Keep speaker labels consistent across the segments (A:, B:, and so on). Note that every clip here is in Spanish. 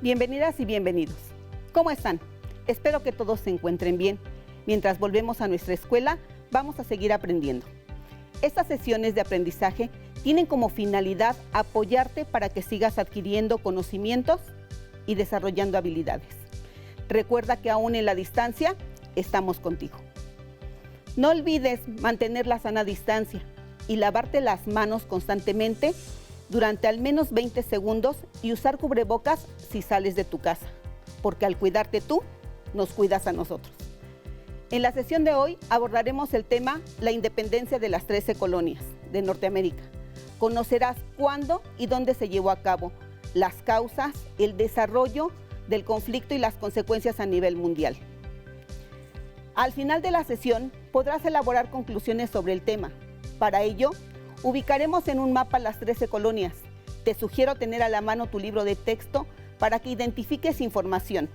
A: Bienvenidas y bienvenidos. ¿Cómo están? Espero que todos se encuentren bien. Mientras volvemos a nuestra escuela, vamos a seguir aprendiendo. Estas sesiones de aprendizaje tienen como finalidad apoyarte para que sigas adquiriendo conocimientos y desarrollando habilidades. Recuerda que aún en la distancia, estamos contigo. No olvides mantener la sana distancia y lavarte las manos constantemente durante al menos 20 segundos y usar cubrebocas si sales de tu casa, porque al cuidarte tú, nos cuidas a nosotros. En la sesión de hoy abordaremos el tema la independencia de las 13 colonias de Norteamérica. Conocerás cuándo y dónde se llevó a cabo, las causas, el desarrollo del conflicto y las consecuencias a nivel mundial. Al final de la sesión podrás elaborar conclusiones sobre el tema. Para ello, ubicaremos en un mapa las 13 colonias. Te sugiero tener a la mano tu libro de texto para que identifiques información.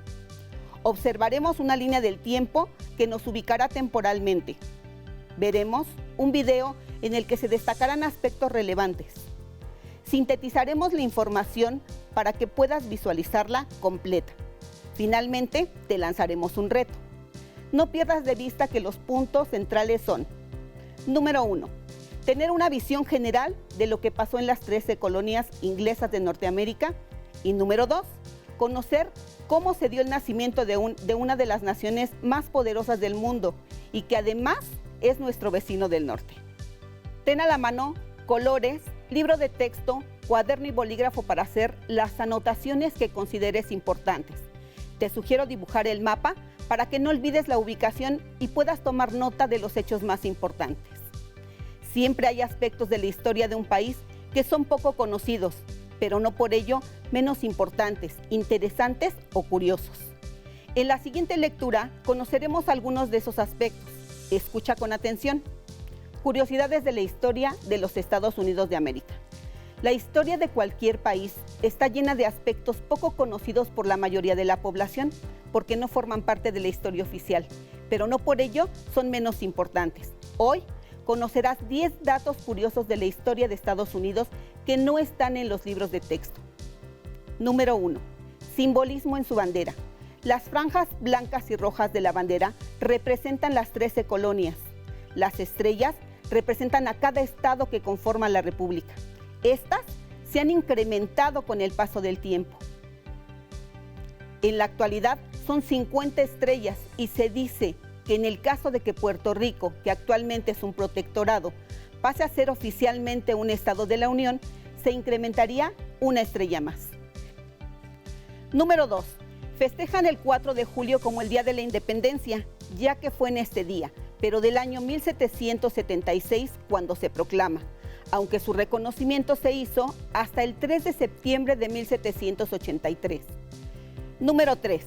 A: Observaremos una línea del tiempo que nos ubicará temporalmente. Veremos un video en el que se destacarán aspectos relevantes. Sintetizaremos la información para que puedas visualizarla completa. Finalmente, te lanzaremos un reto. No pierdas de vista que los puntos centrales son: número 1, tener una visión general de lo que pasó en las 13 colonias inglesas de Norteamérica. Y número 2, conocer cómo se dio el nacimiento de una de las naciones más poderosas del mundo y que además es nuestro vecino del norte. Ten a la mano colores, libro de texto, cuaderno y bolígrafo para hacer las anotaciones que consideres importantes. Te sugiero dibujar el mapa para que no olvides la ubicación y puedas tomar nota de los hechos más importantes. Siempre hay aspectos de la historia de un país que son poco conocidos, pero no por ello menos importantes, interesantes o curiosos. En la siguiente lectura conoceremos algunos de esos aspectos. Escucha con atención. Curiosidades de la historia de los Estados Unidos de América. La historia de cualquier país está llena de aspectos poco conocidos por la mayoría de la población, porque no forman parte de la historia oficial, pero no por ello son menos importantes. Hoy conocerás 10 datos curiosos de la historia de Estados Unidos que no están en los libros de texto. Número 1. Simbolismo en su bandera. Las franjas blancas y rojas de la bandera representan las 13 colonias. Las estrellas representan a cada estado que conforma la República. Estas se han incrementado con el paso del tiempo. En la actualidad son 50 estrellas y se dice que en el caso de que Puerto Rico, que actualmente es un protectorado, pase a ser oficialmente un estado de la Unión, se incrementaría una estrella más. Número 2. Festejan el 4 de julio como el Día de la Independencia, ya que fue en este día, pero del año 1776 cuando se proclama, aunque su reconocimiento se hizo hasta el 3 de septiembre de 1783. Número 3.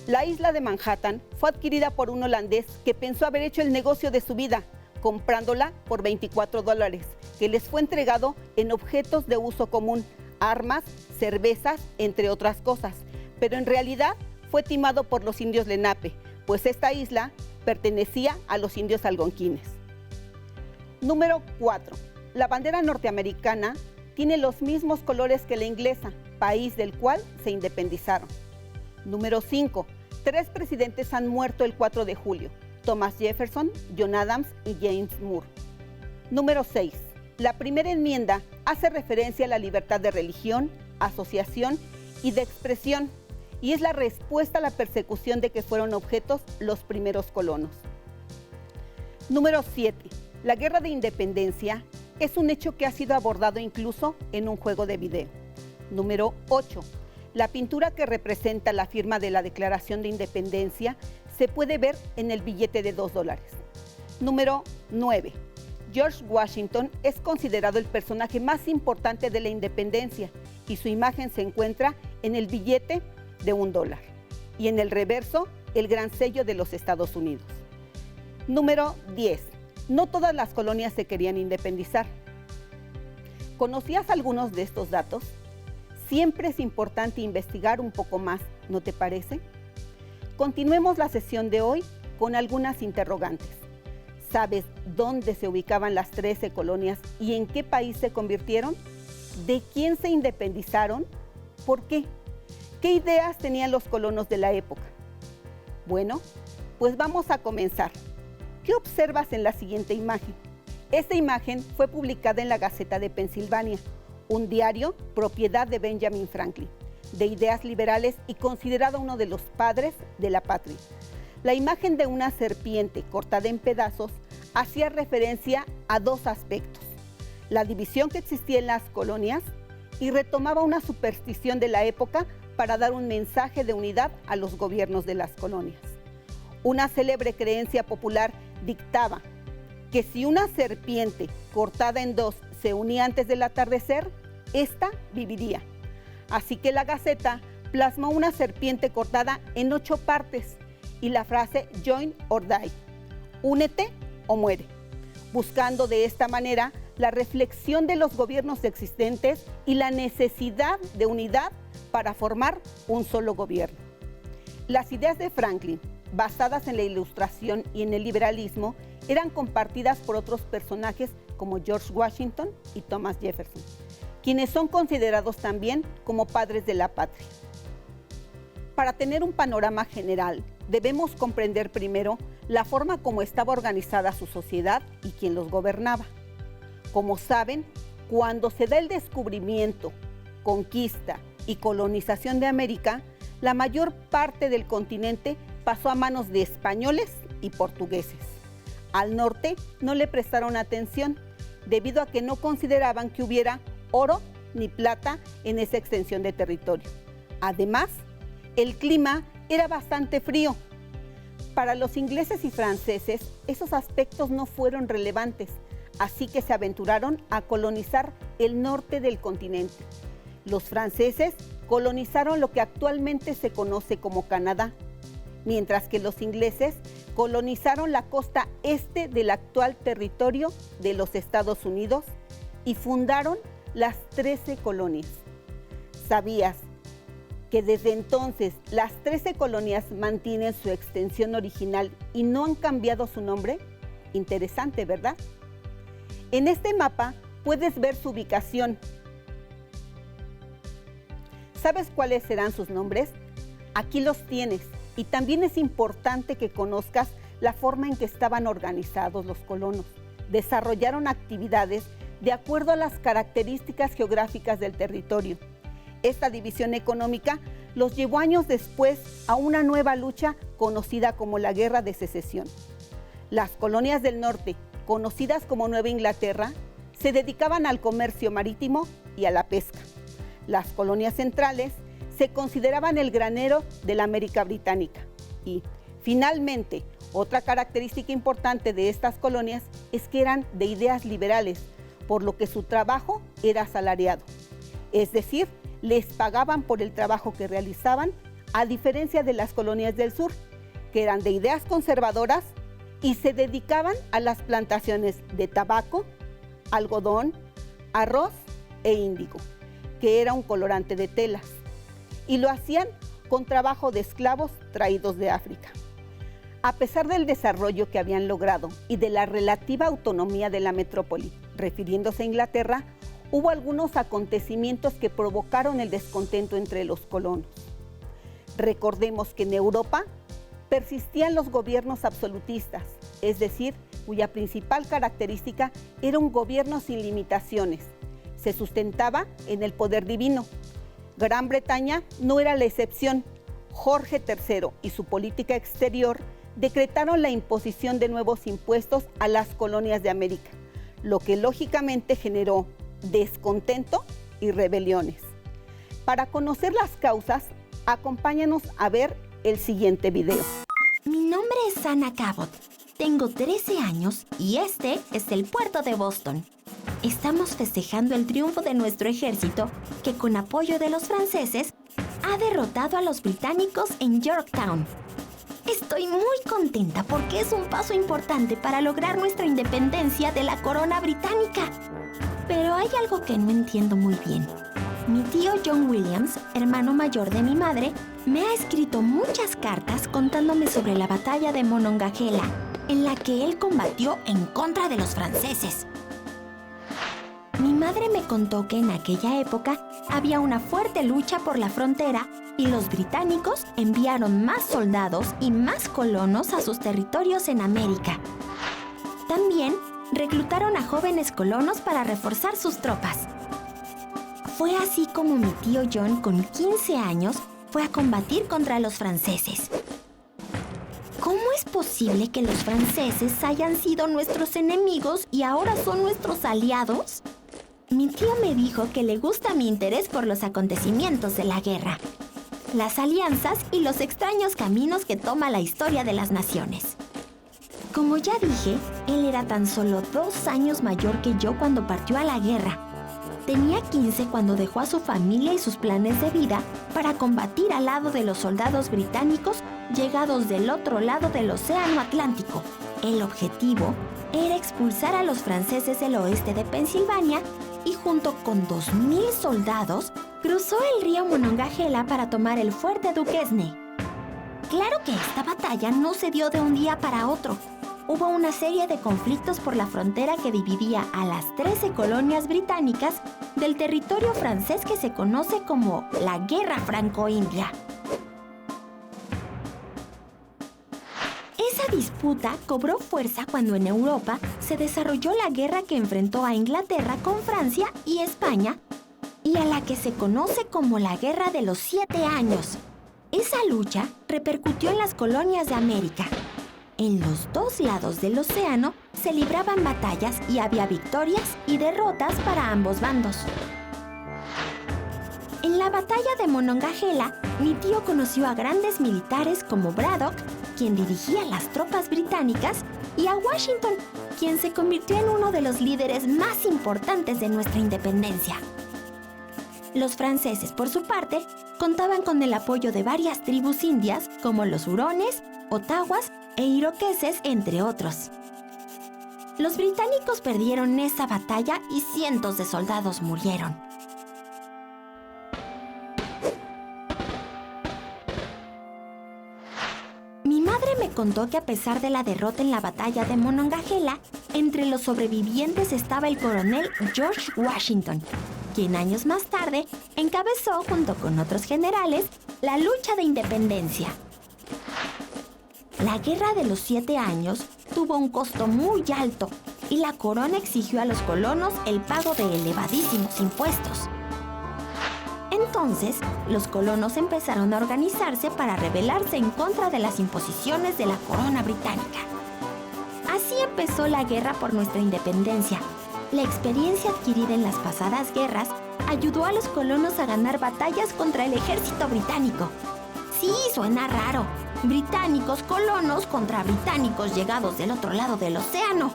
A: La isla de Manhattan fue adquirida por un holandés que pensó haber hecho el negocio de su vida, comprándola por $24, que les fue entregado en objetos de uso común, armas, cervezas, entre otras cosas. Pero en realidad fue timado por los indios Lenape, pues esta isla pertenecía a los indios algonquines. Número 4. La bandera norteamericana tiene los mismos colores que la inglesa, país del cual se independizaron. Número 5. 3 presidentes han muerto el 4 de julio, Thomas Jefferson, John Adams y James Moore. Número 6. La primera enmienda hace referencia a la libertad de religión, asociación y de expresión, y es la respuesta a la persecución de que fueron objetos los primeros colonos. Número 7. La Guerra de Independencia es un hecho que ha sido abordado incluso en un juego de video. Número 8. La pintura que representa la firma de la Declaración de Independencia se puede ver en el billete de $2. Número 9. George Washington es considerado el personaje más importante de la independencia y su imagen se encuentra en el billete de $1 y en el reverso el gran sello de los Estados Unidos. Número 10. No todas las colonias se querían independizar. ¿Conocías algunos de estos datos? Siempre es importante investigar un poco más, ¿no te parece? Continuemos la sesión de hoy con algunas interrogantes. ¿Sabes dónde se ubicaban las 13 colonias y en qué país se convirtieron? ¿De quién se independizaron? ¿Por qué? ¿Qué ideas tenían los colonos de la época? Bueno, pues vamos a comenzar. ¿Qué observas en la siguiente imagen? Esta imagen fue publicada en la Gaceta de Pensilvania, un diario propiedad de Benjamin Franklin, de ideas liberales y considerado uno de los padres de la patria. La imagen de una serpiente cortada en pedazos hacía referencia a dos aspectos: la división que existía en las colonias y retomaba una superstición de la época para dar un mensaje de unidad a los gobiernos de las colonias. Una célebre creencia popular dictaba que si una serpiente cortada en dos se unía antes del atardecer, ésta viviría. Así que la Gaceta plasmó una serpiente cortada en 8 partes y la frase "Join or die", únete o muere, buscando de esta manera la reflexión de los gobiernos existentes y la necesidad de unidad para formar un solo gobierno. Las ideas de Franklin, basadas en la Ilustración y en el liberalismo, eran compartidas por otros personajes como George Washington y Thomas Jefferson, quienes son considerados también como padres de la patria. Para tener un panorama general, debemos comprender primero la forma como estaba organizada su sociedad y quién los gobernaba. Como saben, cuando se da el descubrimiento, conquista y colonización de América, la mayor parte del continente pasó a manos de españoles y portugueses. Al norte no le prestaron atención, debido a que no consideraban que hubiera oro ni plata en esa extensión de territorio. Además, el clima era bastante frío. Para los ingleses y franceses, esos aspectos no fueron relevantes, así que se aventuraron a colonizar el norte del continente. Los franceses colonizaron lo que actualmente se conoce como Canadá, mientras que los ingleses colonizaron la costa este del actual territorio de los Estados Unidos y fundaron las 13 colonias. ¿Sabías que desde entonces las 13 colonias mantienen su extensión original y no han cambiado su nombre? Interesante, ¿verdad? En este mapa puedes ver su ubicación. ¿Sabes cuáles serán sus nombres? Aquí los tienes. Y también es importante que conozcas la forma en que estaban organizados los colonos. Desarrollaron actividades de acuerdo a las características geográficas del territorio. Esta división económica los llevó años después a una nueva lucha conocida como la Guerra de Secesión. Las colonias del norte, conocidas como Nueva Inglaterra, se dedicaban al comercio marítimo y a la pesca. Las colonias centrales se consideraban el granero de la América británica. Y, finalmente, otra característica importante de estas colonias es que eran de ideas liberales, por lo que su trabajo era asalariado. Es decir, les pagaban por el trabajo que realizaban, a diferencia de las colonias del sur, que eran de ideas conservadoras y se dedicaban a las plantaciones de tabaco, algodón, arroz e índigo, que era un colorante de telas, y lo hacían con trabajo de esclavos traídos de África. A pesar del desarrollo que habían logrado y de la relativa autonomía de la metrópoli, refiriéndose a Inglaterra, hubo algunos acontecimientos que provocaron el descontento entre los colonos. Recordemos que en Europa persistían los gobiernos absolutistas, es decir, cuya principal característica era un gobierno sin limitaciones. Se sustentaba en el poder divino. Gran Bretaña no era la excepción. Jorge III y su política exterior decretaron la imposición de nuevos impuestos a las colonias de América, lo que lógicamente generó descontento y rebeliones. Para conocer las causas, acompáñanos a ver el siguiente video.
B: Mi nombre es Anna Cabot. Tengo 13 años y este es el puerto de Boston. Estamos festejando el triunfo de nuestro ejército, que con apoyo de los franceses ha derrotado a los británicos en Yorktown. Estoy muy contenta porque es un paso importante para lograr nuestra independencia de la corona británica. Pero hay algo que no entiendo muy bien. Mi tío John Williams, hermano mayor de mi madre, me ha escrito muchas cartas contándome sobre la batalla de Monongahela, en la que él combatió en contra de los franceses. Mi madre me contó que en aquella época había una fuerte lucha por la frontera y los británicos enviaron más soldados y más colonos a sus territorios en América. También reclutaron a jóvenes colonos para reforzar sus tropas. Fue así como mi tío John, con 15 años, fue a combatir contra los franceses. ¿Cómo es posible que los franceses hayan sido nuestros enemigos y ahora son nuestros aliados? Mi tío me dijo que le gusta mi interés por los acontecimientos de la guerra, las alianzas y los extraños caminos que toma la historia de las naciones. Como ya dije, él era tan solo 2 años mayor que yo cuando partió a la guerra. Tenía 15 cuando dejó a su familia y sus planes de vida para combatir al lado de los soldados británicos llegados del otro lado del Océano Atlántico. El objetivo era expulsar a los franceses del oeste de Pensilvania y junto con 2,000 soldados cruzó el río Monongahela para tomar el fuerte Duquesne. Claro que esta batalla no se dio de un día para otro. Hubo una serie de conflictos por la frontera que dividía a las 13 colonias británicas del territorio francés que se conoce como la Guerra Franco-India. Esa disputa cobró fuerza cuando en Europa se desarrolló la guerra que enfrentó a Inglaterra con Francia y España y a la que se conoce como la Guerra de los 7 Años. Esa lucha repercutió en las colonias de América. En los 2 lados del océano se libraban batallas y había victorias y derrotas para ambos bandos. En la batalla de Monongahela, mi tío conoció a grandes militares como Braddock, quien dirigía las tropas británicas, y a Washington, quien se convirtió en uno de los líderes más importantes de nuestra independencia. Los franceses, por su parte, contaban con el apoyo de varias tribus indias como los hurones, otawas e iroqueses, entre otros. Los británicos perdieron esa batalla y cientos de soldados murieron. Mi madre me contó que a pesar de la derrota en la batalla de Monongahela, entre los sobrevivientes estaba el coronel George Washington, quien años más tarde encabezó, junto con otros generales, la lucha de independencia. La Guerra de los 7 Años tuvo un costo muy alto y la corona exigió a los colonos el pago de elevadísimos impuestos. Entonces, los colonos empezaron a organizarse para rebelarse en contra de las imposiciones de la corona británica. Así empezó la guerra por nuestra independencia. La experiencia adquirida en las pasadas guerras ayudó a los colonos a ganar batallas contra el ejército británico. Sí, suena raro. Británicos colonos contra británicos llegados del otro lado del océano.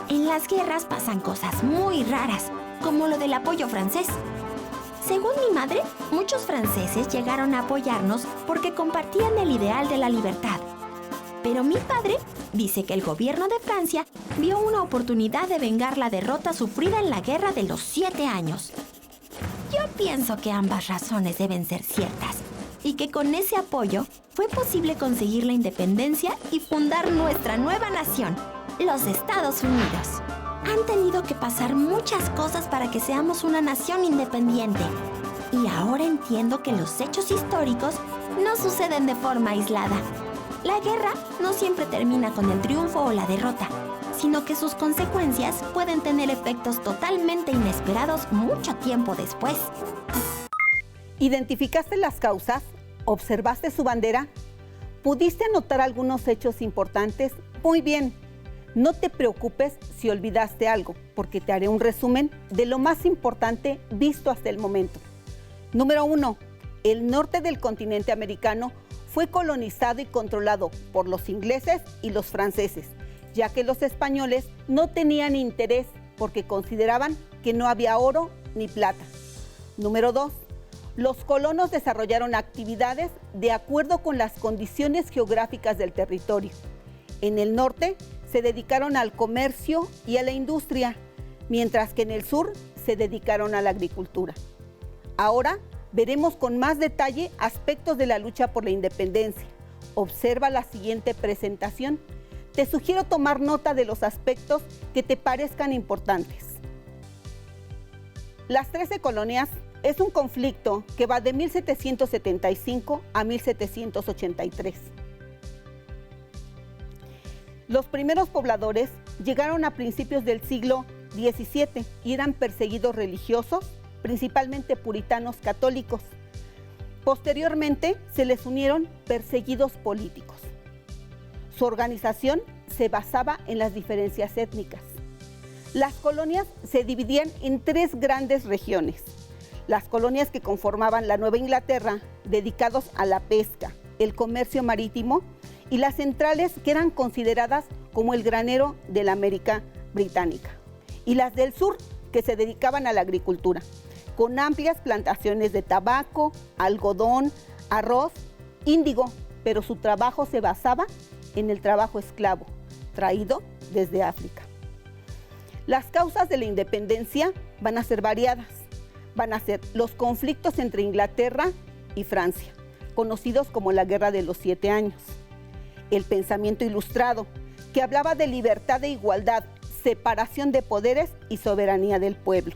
B: En las guerras pasan cosas muy raras, como lo del apoyo francés. Según mi madre, muchos franceses llegaron a apoyarnos porque compartían el ideal de la libertad. Pero mi padre dice que el gobierno de Francia vio una oportunidad de vengar la derrota sufrida en la Guerra de los 7 Años. Yo pienso que ambas razones deben ser ciertas y que con ese apoyo fue posible conseguir la independencia y fundar nuestra nueva nación, los Estados Unidos. Han tenido que pasar muchas cosas para que seamos una nación independiente. Y ahora entiendo que los hechos históricos no suceden de forma aislada. La guerra no siempre termina con el triunfo o la derrota, sino que sus consecuencias pueden tener efectos totalmente inesperados mucho tiempo después.
A: ¿Identificaste las causas? ¿Observaste su bandera? ¿Pudiste anotar algunos hechos importantes? Muy bien. No te preocupes si olvidaste algo, porque te haré un resumen de lo más importante visto hasta el momento. Número 1. El norte del continente americano fue colonizado y controlado por los ingleses y los franceses, ya que los españoles no tenían interés porque consideraban que no había oro ni plata. Número 2. Los colonos desarrollaron actividades de acuerdo con las condiciones geográficas del territorio. En el norte se dedicaron al comercio y a la industria, mientras que en el sur se dedicaron a la agricultura. Ahora veremos con más detalle aspectos de la lucha por la independencia. Observa la siguiente presentación. Te sugiero tomar nota de los aspectos que te parezcan importantes. Las 13 colonias Es un conflicto que va de 1775 a 1783. Los primeros pobladores llegaron a principios del siglo XVII y eran perseguidos religiosos, principalmente puritanos católicos. Posteriormente se les unieron perseguidos políticos. Su organización se basaba en las diferencias étnicas. Las colonias se dividían en 3 grandes regiones. Las colonias que conformaban la Nueva Inglaterra, dedicados a la pesca, el comercio marítimo, y las centrales, que eran consideradas como el granero de la América británica. Y las del sur, que se dedicaban a la agricultura, con amplias plantaciones de tabaco, algodón, arroz, índigo, pero su trabajo se basaba en el trabajo esclavo, traído desde África. Las causas de la independencia van a ser variadas. Van a ser los conflictos entre Inglaterra y Francia, conocidos como la Guerra de los 7 Años. El pensamiento ilustrado, que hablaba de libertad e igualdad, separación de poderes y soberanía del pueblo.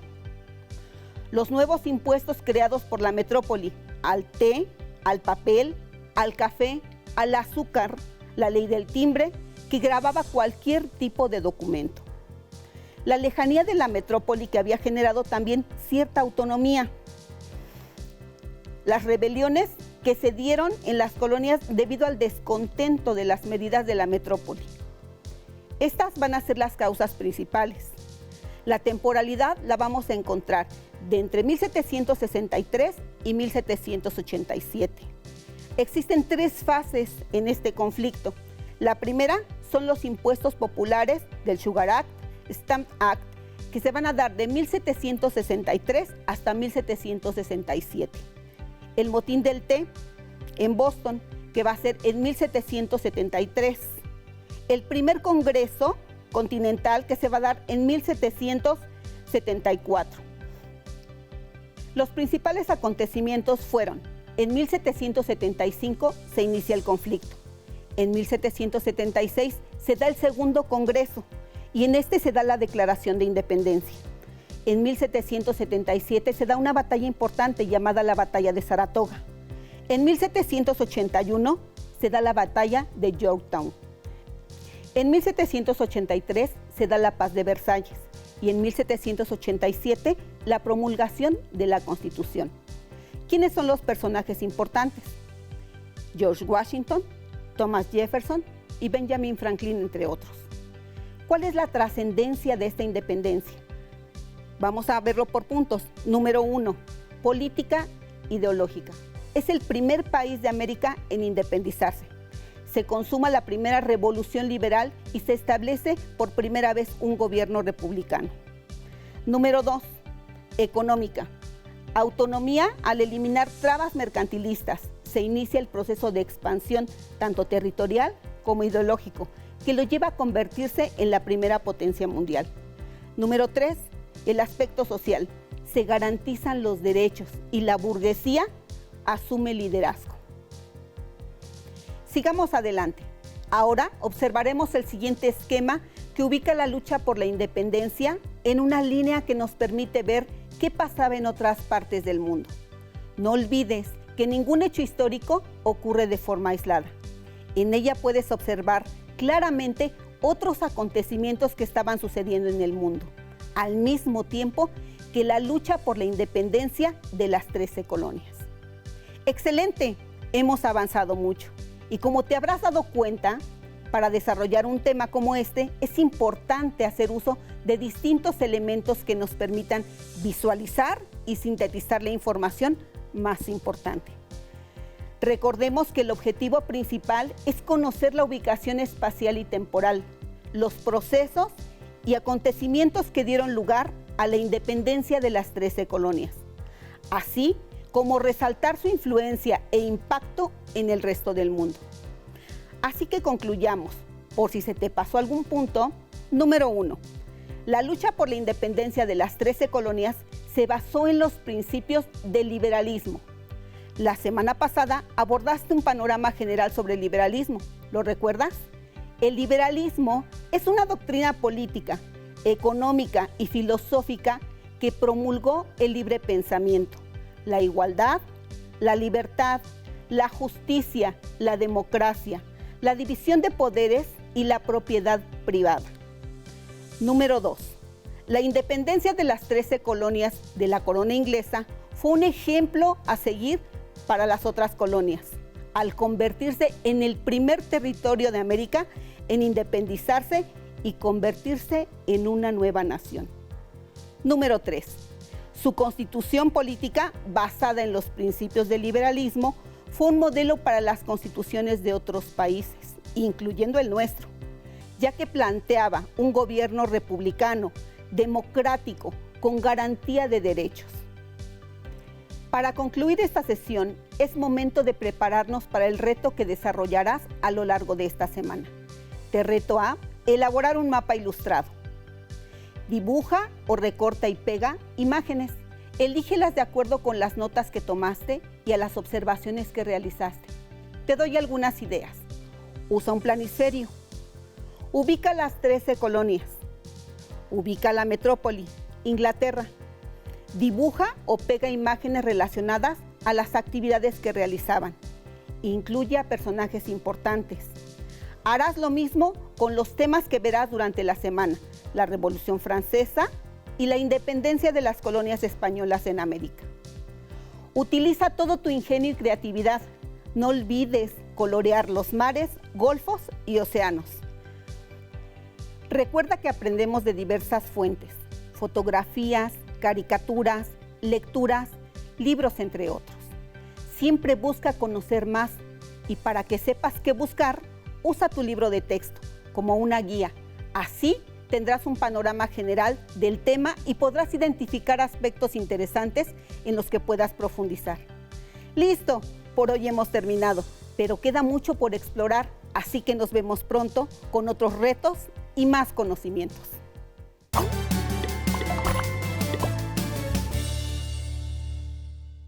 A: Los nuevos impuestos creados por la metrópoli al té, al papel, al café, al azúcar, la ley del timbre, que grababa cualquier tipo de documento. La lejanía de la metrópoli, que había generado también cierta autonomía. Las rebeliones que se dieron en las colonias debido al descontento de las medidas de la metrópoli. Estas van a ser las causas principales. La temporalidad la vamos a encontrar de entre 1763 y 1787. Existen 3 fases en este conflicto. La primera son los impuestos populares del Sugar Act, Stamp Act, que se van a dar de 1763 hasta 1767. El motín del té en Boston, que va a ser en 1773. El primer congreso continental, que se va a dar en 1774. Los principales acontecimientos fueron: en 1775 se inicia el conflicto. En 1776 se da el segundo congreso y en este se da la Declaración de Independencia. En 1777 se da una batalla importante llamada la Batalla de Saratoga. En 1781 se da la Batalla de Yorktown. En 1783 se da la Paz de Versalles y en 1787 la promulgación de la Constitución. ¿Quiénes son los personajes importantes? George Washington, Thomas Jefferson y Benjamin Franklin, entre otros. ¿Cuál es la trascendencia de esta independencia? Vamos a verlo por puntos. Número 1, política ideológica. Es el primer país de América en independizarse. Se consuma la primera revolución liberal y se establece por primera vez un gobierno republicano. Número 2, económica. Autonomía al eliminar trabas mercantilistas. Se inicia el proceso de expansión tanto territorial como ideológico, que lo lleva a convertirse en la primera potencia mundial. Número 3, el aspecto social. Se garantizan los derechos y la burguesía asume liderazgo. Sigamos adelante. Ahora observaremos el siguiente esquema que ubica la lucha por la independencia en una línea que nos permite ver qué pasaba en otras partes del mundo. No olvides que ningún hecho histórico ocurre de forma aislada. En ella puedes observar claramente otros acontecimientos que estaban sucediendo en el mundo, al mismo tiempo que la lucha por la independencia de las 13 colonias. ¡Excelente! Hemos avanzado mucho. Y como te habrás dado cuenta, para desarrollar un tema como este, es importante hacer uso de distintos elementos que nos permitan visualizar y sintetizar la información más importante. Recordemos que el objetivo principal es conocer la ubicación espacial y temporal, los procesos y acontecimientos que dieron lugar a la independencia de las 13 colonias, así como resaltar su influencia e impacto en el resto del mundo. Así que concluyamos, por si se te pasó algún punto. Número 1. La lucha por la independencia de las 13 colonias se basó en los principios del liberalismo. La semana pasada abordaste un panorama general sobre el liberalismo. ¿Lo recuerdas? El liberalismo es una doctrina política, económica y filosófica que promulgó el libre pensamiento, la igualdad, la libertad, la justicia, la democracia, la división de poderes y la propiedad privada. Número 2. La independencia de las 13 colonias de la corona inglesa fue un ejemplo a seguir para las otras colonias, al convertirse en el primer territorio de América en independizarse y convertirse en una nueva nación. Número 3. Su constitución política, basada en los principios del liberalismo, fue un modelo para las constituciones de otros países, incluyendo el nuestro, ya que planteaba un gobierno republicano, democrático, con garantía de derechos. Para concluir esta sesión, es momento de prepararnos para el reto que desarrollarás a lo largo de esta semana. Te reto a elaborar un mapa ilustrado. Dibuja o recorta y pega imágenes. Elígelas de acuerdo con las notas que tomaste y a las observaciones que realizaste. Te doy algunas ideas. Usa un planisferio. Ubica las 13 colonias. Ubica la metrópoli, Inglaterra. Dibuja o pega imágenes relacionadas a las actividades que realizaban. Incluye a personajes importantes. Harás lo mismo con los temas que verás durante la semana: la Revolución Francesa y la independencia de las colonias españolas en América. Utiliza todo tu ingenio y creatividad. No olvides colorear los mares, golfos y océanos. Recuerda que aprendemos de diversas fuentes: fotografías, caricaturas, lecturas, libros, entre otros. Siempre busca conocer más y para que sepas qué buscar, usa tu libro de texto como una guía. Así tendrás un panorama general del tema y podrás identificar aspectos interesantes en los que puedas profundizar. Listo, por hoy hemos terminado, pero queda mucho por explorar, así que nos vemos pronto con otros retos y más conocimientos.